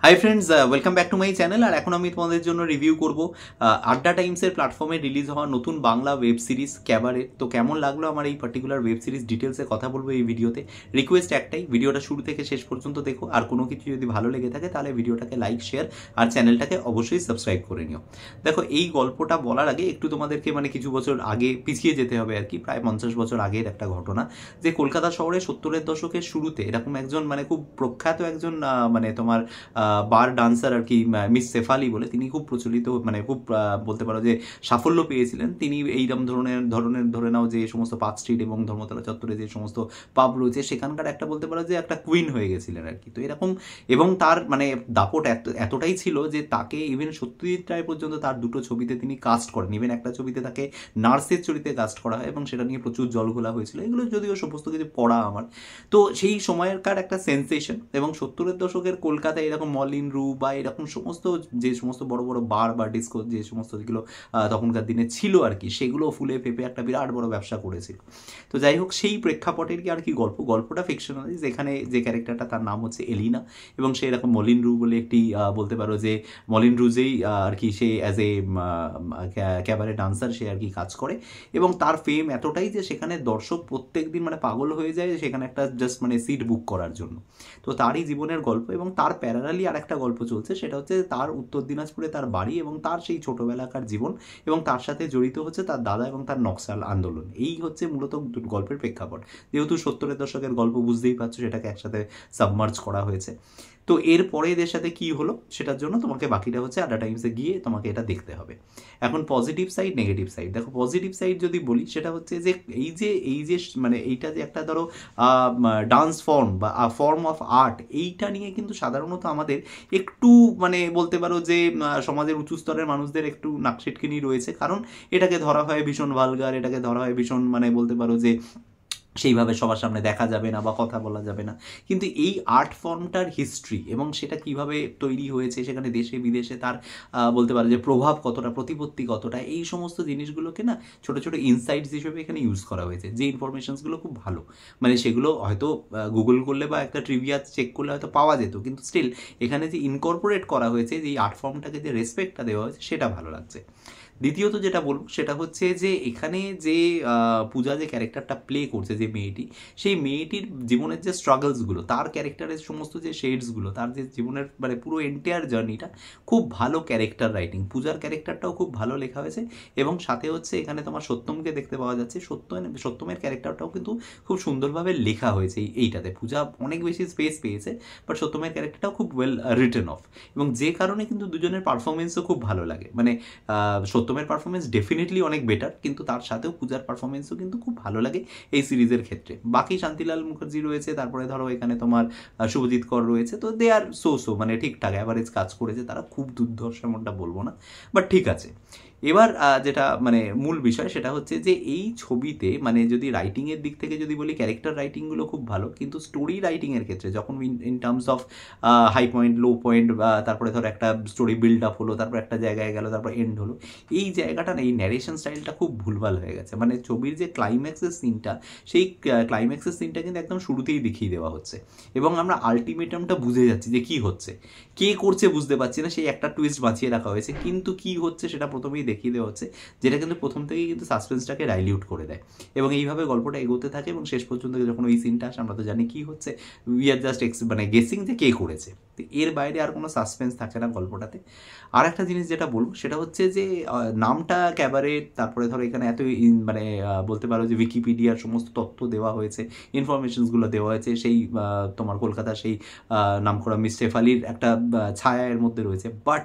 High friends, welcome back to my channel. আর এখন আমি তোমাদের জন্য রিভিউ করব আড্ডা টাইমসের প্ল্যাটফর্মে রিলিজ হওয়া নতুন বাংলা ওয়েব সিরিজ ক্যাবারে। তো কেমন লাগলো আমার এই পার্টিকুলার ওয়েব সিরিজ ডিটেলসে কথা বলবো এই ভিডিওতে। রিকোয়েস্ট একটাই, ভিডিওটা শুরু থেকে শেষ পর্যন্ত দেখো। আর কোনো কিছু যদি ভালো লেগে থাকে তাহলে ভিডিওটাকে লাইক, শেয়ার আর চ্যানেলটাকে অবশ্যই সাবস্ক্রাইব করে নিও। দেখো, এই গল্পটা বলার আগে একটু তোমাদেরকে কিছু বছর আগে পিছিয়ে যেতে হবে আর কি, প্রায় 50 বছর আগের একটা ঘটনা। যে কলকাতা শহরে 70-এর দশকের শুরুতে এরকম একজন খুব প্রখ্যাত একজন তোমার বার ডান্সার আর কি, মিস শেফালি বলে, তিনি খুব প্রচলিত খুব বলতে পারো যে সাফল্য পেয়েছিলেন। তিনি এইরকম ধরনের ধরে নাও যে সমস্ত পার্ক স্ট্রিট এবং ধর্মতলা চত্বরে যে সমস্ত পাব রয়েছে সেখানকার একটা বলতে পারো যে একটা কুইন হয়ে গেছিলেন আর কি। তো এরকম, এবং তার দাপট এতটাই ছিল যে তাকে ইভেন সত্যজিৎ রায় পর্যন্ত তার দুটো ছবিতে তিনি কাস্ট করেন। ইভেন একটা ছবিতে তাকে নার্সের চরিত্রে কাস্ট করা হয় এবং সেটা নিয়ে প্রচুর জলঘোলা হয়েছিল। এগুলো যদিও সমস্ত কিছু পড়া আমার। তো সেই সময়কার একটা সেন্সেশন, এবং 70-এর দশকের কলকাতায় এরকম মলিন রু বা এরকম সমস্ত যে সমস্ত বড় বড় বার বা ডিস্কো যে সমস্ত যেগুলো তখনকার দিনে ছিল আর কি, সেগুলো ফুলে ফেপে একটা বিরাট বড় ব্যবসা করেছিল। তো যাই হোক, সেই প্রেক্ষাপটের কি আর কি গল্পটা ফিকশনালাইজ। এখানে যে ক্যারেক্টারটা তার নাম হচ্ছে এলিনা, এবং সে এরকম মলিন রু বলে একটি বলতে পারো যে মলিন রুজেই আর কি সে অ্যাজ এ ক্যাবারে ডান্সার সে আর কি কাজ করে। এবং তার ফেম এতটাই যে সেখানে দর্শক প্রত্যেক দিন পাগল হয়ে যায় সেখানে একটা জাস্ট সিট বুক করার জন্য। তো তারই জীবনের গল্প, এবং তার প্যারালালি আর একটা গল্প চলছে, সেটা হচ্ছে তার উত্তর দিনাজপুরে তার বাড়ি এবং তার সেই ছোটবেলাকার জীবন, এবং তার সাথে জড়িত হচ্ছে তার দাদা এবং তার নকশাল আন্দোলন। এই হচ্ছে মূলত গল্পের প্রেক্ষাপট। যেহেতু 70-এর দশকের গল্প, বুঝতেই পারছো সেটাকে একসাথে সাবমার্জ করা হয়েছে। তো এরপরে এদের সাথে কি হলো সেটার জন্য তোমাকে বাকিটা হচ্ছে আড্ডা টাইমসে গিয়ে তোমাকে এটা দেখতে হবে। এখন পজিটিভ সাইড, নেগেটিভ সাইড। দেখো, পজিটিভ সাইড যদি বলি সেটা হচ্ছে যে এই যে এইটা যে একটা ধরো ডান্স ফর্ম বা ফর্ম অফ আর্ট, এইটা নিয়ে কিন্তু সাধারণত আমাদের একটু বলতে পারো যে সমাজের উঁচু স্তরের মানুষদের একটু নাকশিটকিনি রয়েছে। কারণ এটাকে ধরা হয় ভীষণ ভালগার, এটাকে ধরা হয় ভীষণ বলতে পারো যে সেইভাবে সবার সামনে দেখা যাবে না বা কথা বলা যাবে না। কিন্তু এই আর্ট ফর্মটার হিস্ট্রি এবং সেটা কিভাবে তৈরি হয়েছে, সেখানে দেশে বিদেশে তার বলতে পারো যে প্রভাব কতটা, প্রতিপত্তি কতটা, এই সমস্ত জিনিসগুলোকে ছোটো ছোটো ইনসাইটস হিসেবে এখানে ইউজ করা হয়েছে। যে ইনফরমেশনসগুলো খুব ভালো, সেগুলো হয়তো গুগল করলে বা একটা ট্রিভিয়া চেক করলে হয়তো পাওয়া যেত, কিন্তু স্টিল এখানে যে ইনকর্পোরেট করা হয়েছে, যে এই আর্ট ফর্মটাকে যে রেসপেক্টটা দেওয়া হয়েছে, সেটা ভালো লাগছে। দ্বিতীয়ত যেটা বলবো সেটা হচ্ছে যে এখানে যে পূজা যে ক্যারেক্টারটা প্লে করছে যে মেয়েটি, সেই মেয়েটির জীবনের যে স্ট্রাগলসগুলো, তার ক্যারেক্টারের সমস্ত যে শেডসগুলো, তার যে জীবনের পুরো এন্টায়ার জার্নিটা খুব ভালো ক্যারেক্টার রাইটিং। পূজার ক্যারেক্টারটাও খুব ভালো লেখা হয়েছে, এবং সাথে হচ্ছে এখানে তোমার সত্যমকে দেখতে পাওয়া যাচ্ছে। সত্যমের ক্যারেক্টারটাও কিন্তু খুব সুন্দরভাবে লেখা হয়েছে এইটাতে। পূজা অনেক বেশি স্পেস পেয়েছে, বাট সত্যমের ক্যারেক্টারটাও খুব ওয়েল রিটেন অফ, এবং যে কারণে কিন্তু দুজনের পারফরমেন্সও খুব ভালো লাগে। সত্যমের পারফরমেন্স ডেফিনেটলি অনেক বেটার, কিন্তু তার সাথেও পূজার পারফরমেন্সও কিন্তু খুব ভালো লাগে এই সিরিজের ক্ষেত্রে। বাকি শান্তিলাল মুখার্জি রয়েছে, তারপরে ধরো এখানে তোমার শুভজিৎ কর রয়েছে। তো দে আর সো ঠিকঠাক অ্যাভারেজ কাজ করেছে তারা, খুব দুর্ধর্ষ এমনটা বলবো না, বাট ঠিক আছে। এবার যেটা মূল বিষয় সেটা হচ্ছে যে এই ছবিতে যদি রাইটিংয়ের দিক থেকে যদি বলি, ক্যারেক্টার রাইটিংগুলো খুব ভালো, কিন্তু স্টোরি রাইটিংয়ের ক্ষেত্রে যখন in terms of high point, low point, তারপরে ধরো একটা স্টোরি বিল্ড আপ হলো, তারপর একটা জায়গায় গেল, তারপর এন্ড হলো, এই জায়গাটা এই ন্যারেশন স্টাইলটা খুব ভুলভাল হয়ে গেছে। ছবির যে ক্লাইম্যাক্সের সিনটা, সেই ক্লাইম্যাক্সের সিনটা কিন্তু একদম শুরুতেই দেখিয়ে দেওয়া হচ্ছে, এবং আমরা আলটিমেটামটা বুঝে যাচ্ছি যে কী হচ্ছে, কে করছে বুঝতে পারছি না, সেই একটা টুইস্ট বাঁচিয়ে রাখা হয়েছে, কিন্তু কী হচ্ছে সেটা প্রথমেই দেখিয়ে দেওয়া হচ্ছে, যেটা কিন্তু প্রথম থেকেই কিন্তু সাসপেন্সটাকে ডাইলিউট করে দেয়। এবং এইভাবে গল্পটা এগোতে থাকে, এবং শেষ পর্যন্ত যখন ওই সিনটা আসে আমরা তো জানি কী হচ্ছে, উই আর জাস্ট গেসিং যে কে করেছে। তো এর বাইরে আর কোনো সাসপেন্স থাকে না গল্পটাতে। আর একটা জিনিস যেটা বলবো সেটা হচ্ছে যে নামটা ক্যাবারে, তারপরে ধরো এখানে এত বলতে পারো যে উইকিপিডিয়ার সমস্ত তথ্য দেওয়া হয়েছে, ইনফরমেশনসগুলো দেওয়া হয়েছে, সেই তোমার কলকাতার সেই নামকরা মিস শেফালির একটা ছায়া এর মধ্যে রয়েছে, but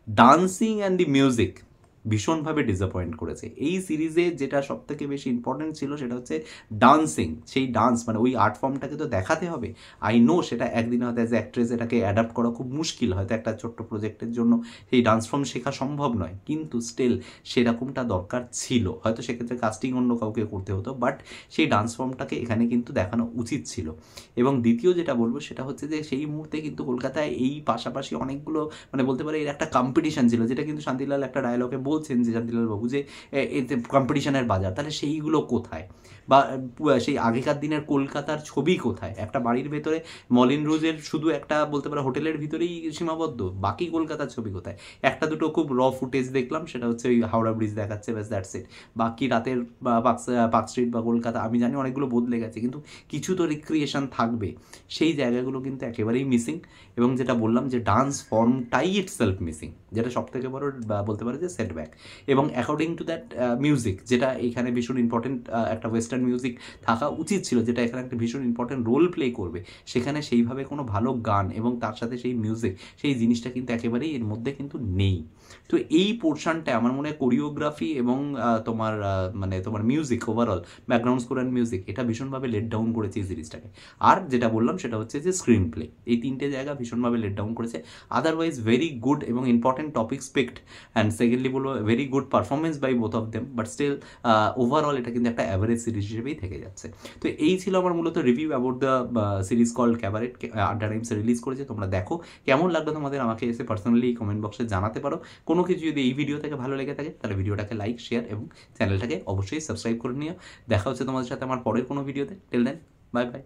dancing and the music ভীষণভাবে ডিসঅ্যাপয়েন্ট করেছে। এই সিরিজে যেটা সব থেকে বেশি ইম্পর্টেন্ট ছিল সেটা হচ্ছে ডান্সিং। সেই ডান্স ওই আর্ট ফর্মটাকে তো দেখাতে হবে। আই নো সেটা একদিনে হয়তো অ্যাজ এ অ্যাক্ট্রেস এটাকে অ্যাডাপ্ট করা খুব মুশকিল, হয়তো একটা ছোট্ট প্রজেক্টের জন্য সেই ডান্স ফর্ম শেখা সম্ভব নয়, কিন্তু স্টিল সেরকমটা দরকার ছিল। হয়তো সেক্ষেত্রে কাস্টিং অন্য কাউকে করতে হতো, বাট সেই ডান্স ফর্মটাকে এখানে কিন্তু দেখানো উচিত ছিল। এবং দ্বিতীয় যেটা বলবো সেটা হচ্ছে যে সেই মুহূর্তে কিন্তু কলকাতায় এই পাশাপাশি অনেকগুলো বলতে পারে এর একটা কম্পিটিশন ছিল, যেটা কিন্তু শান্তিলাল একটা ডায়লগে বলছেন যে শান্তিলাল বাবু যে এতে কম্পিটিশনের বাজার, তাহলে সেইগুলো কোথায়? বা সেই আগেকার দিনের কলকাতার ছবি কোথায়? একটা বাড়ির ভেতরে মলিন রোজের শুধু একটা বলতে পারো হোটেলের ভিতরেই সীমাবদ্ধ, বাকি কলকাতার ছবি কোথায়? একটা দুটো খুব ফুটেজ দেখলাম, সেটা হচ্ছে ওই হাওড়া ব্রিজ দেখাচ্ছে, ব্যাস দ্যাটস ইট। বাকি রাতের পার্ক স্ট্রিট বা কলকাতা আমি জানি অনেকগুলো বদলে গেছে, কিন্তু কিছু তো রিক্রিয়েশন থাকবে, সেই জায়গাগুলো কিন্তু একেবারেই মিসিং। এবং যেটা বললাম যে ডান্স ফর্মটাই ইটসেলফ মিসিং, যেটা সব থেকে বড় বলতে পারো যে সেটব্যাক। এবং অ্যাকর্ডিং টু দ্যাট মিউজিক, যেটা এখানে ভীষণ ইম্পর্টেন্ট, একটা ওয়েস্টার্ন মিউজিক থাকা উচিত ছিল, যেটা এখানে একটা ভীষণ ইম্পর্টেন্ট রোল প্লে করবে, সেখানে সেইভাবে কোনো ভালো গান এবং তার সাথে সেই মিউজিক, সেই জিনিসটা কিন্তু একেবারেই এর মধ্যে কিন্তু নেই। তো এই পোর্শনটা আমার মনে হয় কোরিওগ্রাফি এবং তোমার মানে তোমার music, overall background score and music, এটা ভীষণভাবে লেট ডাউন করেছে এই সিরিজটাকে। আর যেটা বললাম সেটা হচ্ছে যে স্ক্রিন প্লে, এই তিনটে জায়গা ভীষণভাবে লেট ডাউন করেছে। আদারওয়াইজ ভেরি গুড এবং important topics picked, and secondly বলবো very good performance by both of them, but still overall এটা কিন্তু একটা অ্যাভারেজ সিরিজ হিসেবেই থেকে যাচ্ছে। তো এই ছিল আমার মূলত review about the series called Cabaret, Addatimes release করেছে। তোমরা দেখো, কেমন লাগলো তোমাদের আমাকে এসে পার্সোনালি কমেন্ট বক্সে জানাতে পারো। কোনো কিছু যদি এই ভিডিও থেকে ভালো লেগে থাকে তাহলে ভিডিওটাকে লাইক, শেয়ার এবং চ্যানেলটাকে অবশ্যই সাবস্ক্রাইব করে নিও। দেখা হচ্ছে তোমাদের সাথে আমার পরের কোনো ভিডিওতে। Till then, bye by.